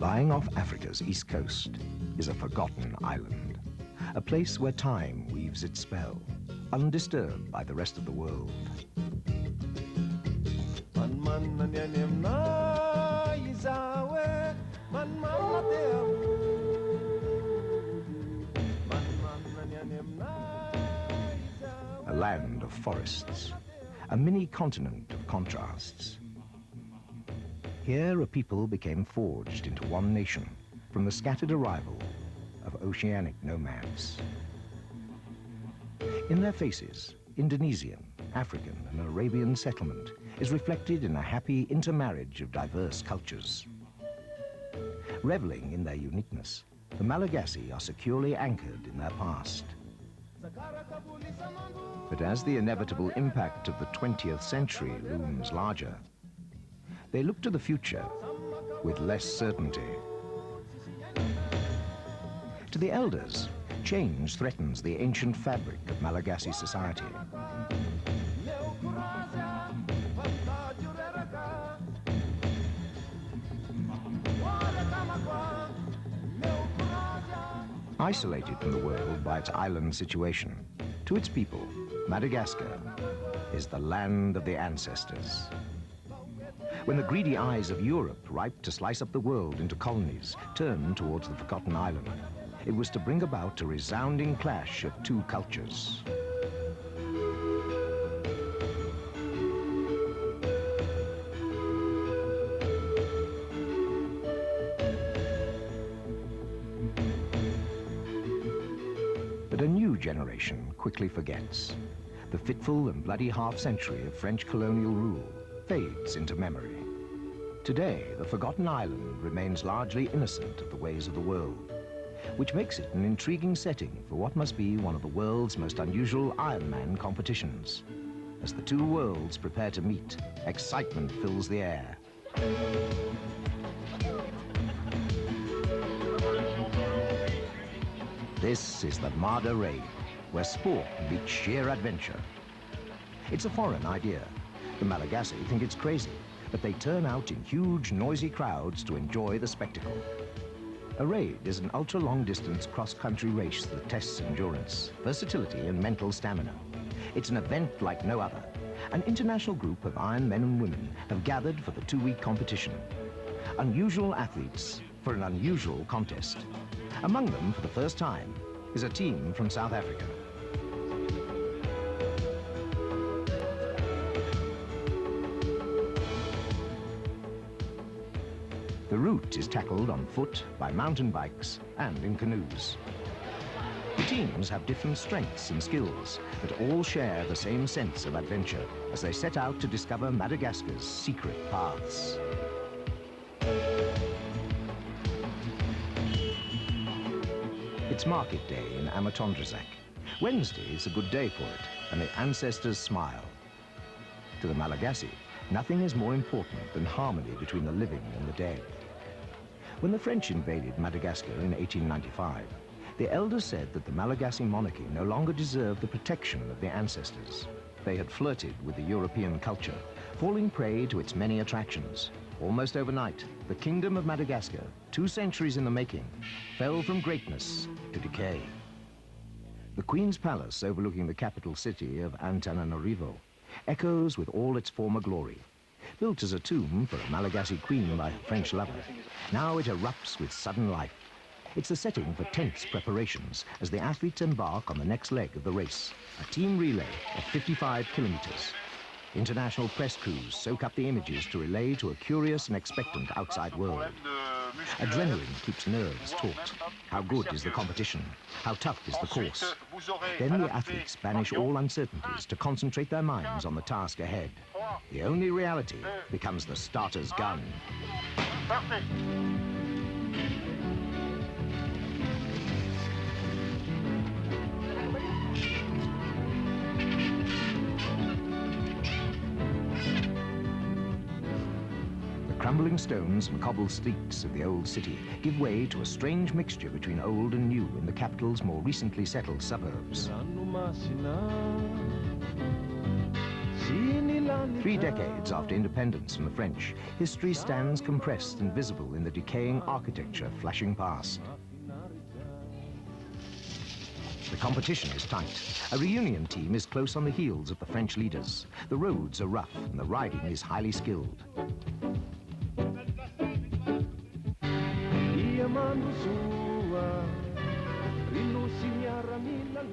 Lying off Africa's east coast is a forgotten island, a place where time weaves its spell, undisturbed by the rest of the world. A land of forests, a mini-continent of contrasts. Here a people became forged into one nation from the scattered arrival of oceanic nomads. In their faces, Indonesian, African and Arabian settlement is reflected in a happy intermarriage of diverse cultures. Reveling in their uniqueness, the Malagasy are securely anchored in their past. But as the inevitable impact of the 20th century looms larger, they look to the future with less certainty. To the elders, change threatens the ancient fabric of Malagasy society. Isolated from the world by its island situation, to its people, Madagascar is the land of the ancestors. When the greedy eyes of Europe, ripe to slice up the world into colonies, turned towards the forgotten island, it was to bring about a resounding clash of two cultures. But a new generation quickly forgets. The fitful and bloody half-century of French colonial rule fades into memory. Today, the forgotten island remains largely innocent of the ways of the world, which makes it an intriguing setting for what must be one of the world's most unusual Ironman competitions. As the two worlds prepare to meet, excitement fills the air. This is the Mada Raid, where sport meets sheer adventure. It's a foreign idea. The Malagasy think it's crazy, but they turn out in huge, noisy crowds to enjoy the spectacle. A raid is an ultra-long-distance cross-country race that tests endurance, versatility, and mental stamina. It's an event like no other. An international group of Iron men and women have gathered for the two-week competition. Unusual athletes for an unusual contest. Among them, for the first time, is a team from South Africa. The route is tackled on foot, by mountain bikes, and in canoes. The teams have different strengths and skills, but all share the same sense of adventure as they set out to discover Madagascar's secret paths. It's market day in Amatondrazak. Wednesday is a good day for it, and the ancestors smile. To the Malagasy, nothing is more important than harmony between the living and the dead. When the French invaded Madagascar in 1895, the elders said that the Malagasy monarchy no longer deserved the protection of the ancestors. They had flirted with the European culture, falling prey to its many attractions. Almost overnight, the Kingdom of Madagascar, 2 centuries in the making, fell from greatness to decay. The Queen's Palace, overlooking the capital city of Antananarivo, echoes with all its former glory. Built as a tomb for a Malagasy queen by her French lover, now it erupts with sudden life. It's the setting for tense preparations as the athletes embark on the next leg of the race, a team relay of 55 kilometers. International press crews soak up the images to relay to a curious and expectant outside world. Adrenaline keeps nerves taut. How good is the competition? How tough is the course? Then the athletes banish all uncertainties to concentrate their minds on the task ahead. The only reality becomes the starter's gun. Crumbling stones and cobbled streets of the old city give way to a strange mixture between old and new in the capital's more recently settled suburbs. 3 decades after independence from the French, history stands compressed and visible in the decaying architecture flashing past. The competition is tight. A reunion team is close on the heels of the French leaders. The roads are rough and the riding is highly skilled.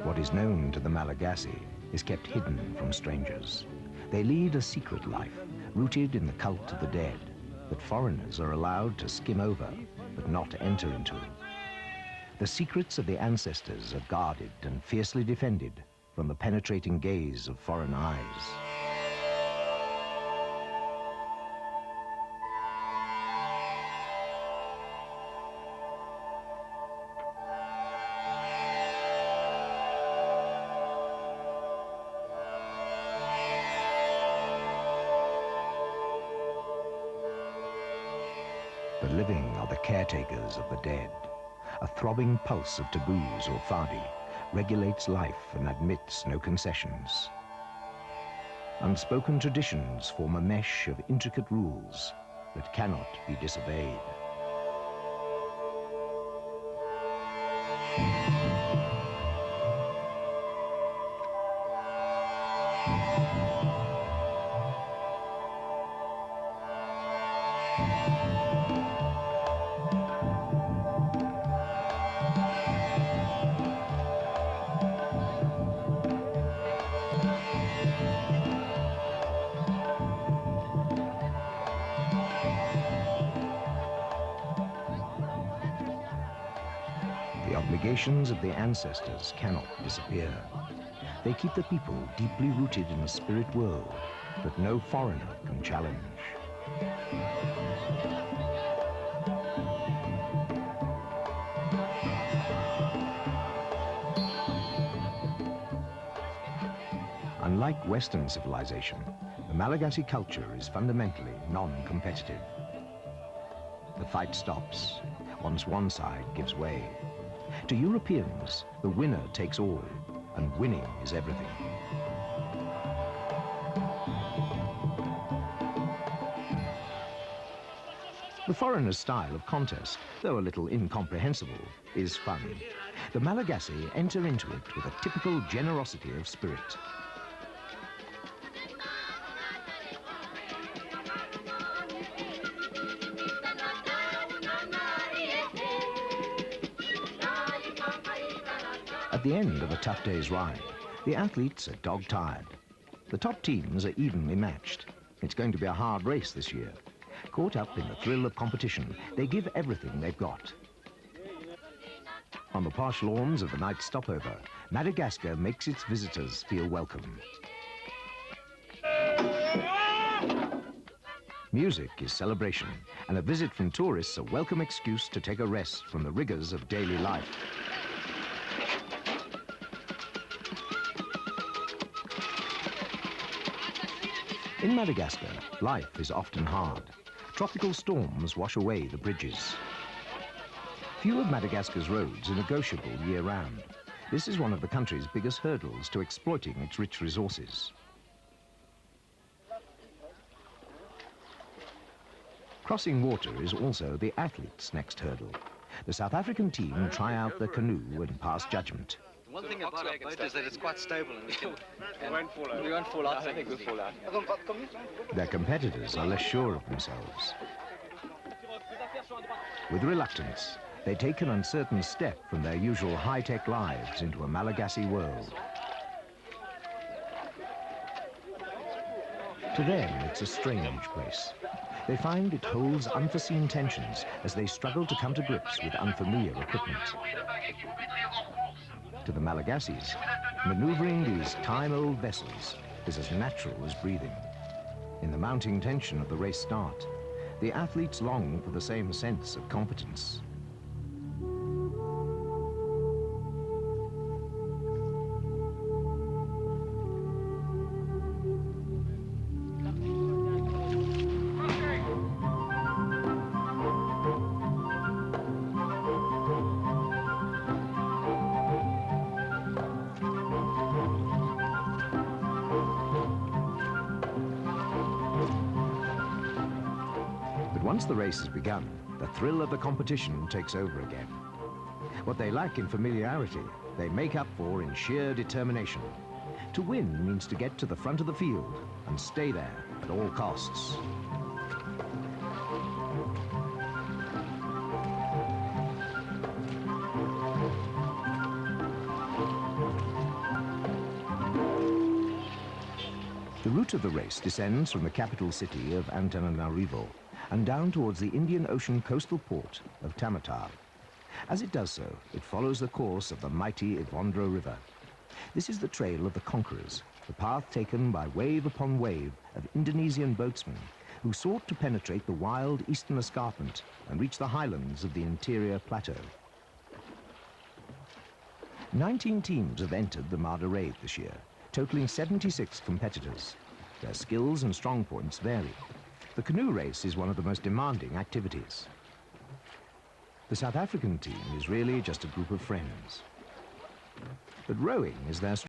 What is known to the Malagasy is kept hidden from strangers. They lead a secret life, rooted in the cult of the dead, that foreigners are allowed to skim over, but not enter into. The secrets of the ancestors are guarded and fiercely defended from the penetrating gaze of foreign eyes. The living are the caretakers of the dead. A throbbing pulse of taboos or fadi regulates life and admits no concessions. Unspoken traditions form a mesh of intricate rules that cannot be disobeyed. The obligations of the ancestors cannot disappear. They keep the people deeply rooted in a spirit world that no foreigner can challenge. Unlike Western civilization, the Malagasy culture is fundamentally non-competitive. The fight stops once one side gives way. To Europeans, the winner takes all, and winning is everything. The foreigner's style of contest, though a little incomprehensible, is fun. The Malagasy enter into it with a typical generosity of spirit. At the end of a tough day's ride, the athletes are dog-tired. The top teams are evenly matched. It's going to be a hard race this year. Caught up in the thrill of competition, they give everything they've got. On the posh lawns of the night stopover, Madagascar makes its visitors feel welcome. Music is celebration, and a visit from tourists a welcome excuse to take a rest from the rigors of daily life. In Madagascar, life is often hard. Tropical storms wash away the bridges. Few of Madagascar's roads are negotiable year-round. This is one of the country's biggest hurdles to exploiting its rich resources. Crossing water is also the athlete's next hurdle. The South African team try out their canoe and pass judgment. One thing about our boat is that it's quite stable and we won't fall out. We won't fall out. I don't think we'll fall out. Their competitors are less sure of themselves. With reluctance, they take an uncertain step from their usual high-tech lives into a Malagasy world. To them, it's a strange place. They find it holds unforeseen tensions as they struggle to come to grips with unfamiliar equipment. To the Malagasys, maneuvering these time-old vessels is as natural as breathing. In the mounting tension of the race start, the athletes long for the same sense of competence. Once the race has begun, the thrill of the competition takes over again. What they lack in familiarity, they make up for in sheer determination. To win means to get to the front of the field and stay there at all costs. The route of the race descends from the capital city of Antananarivo and down towards the Indian Ocean coastal port of Tamatar. As it does so, it follows the course of the mighty Ivondro River. This is the trail of the conquerors, the path taken by wave upon wave of Indonesian boatsmen who sought to penetrate the wild eastern escarpment and reach the highlands of the interior plateau. 19 teams have entered the Mada Raid this year, totaling 76 competitors. Their skills and strong points vary. The canoe race is one of the most demanding activities. The South African team is really just a group of friends. But rowing is their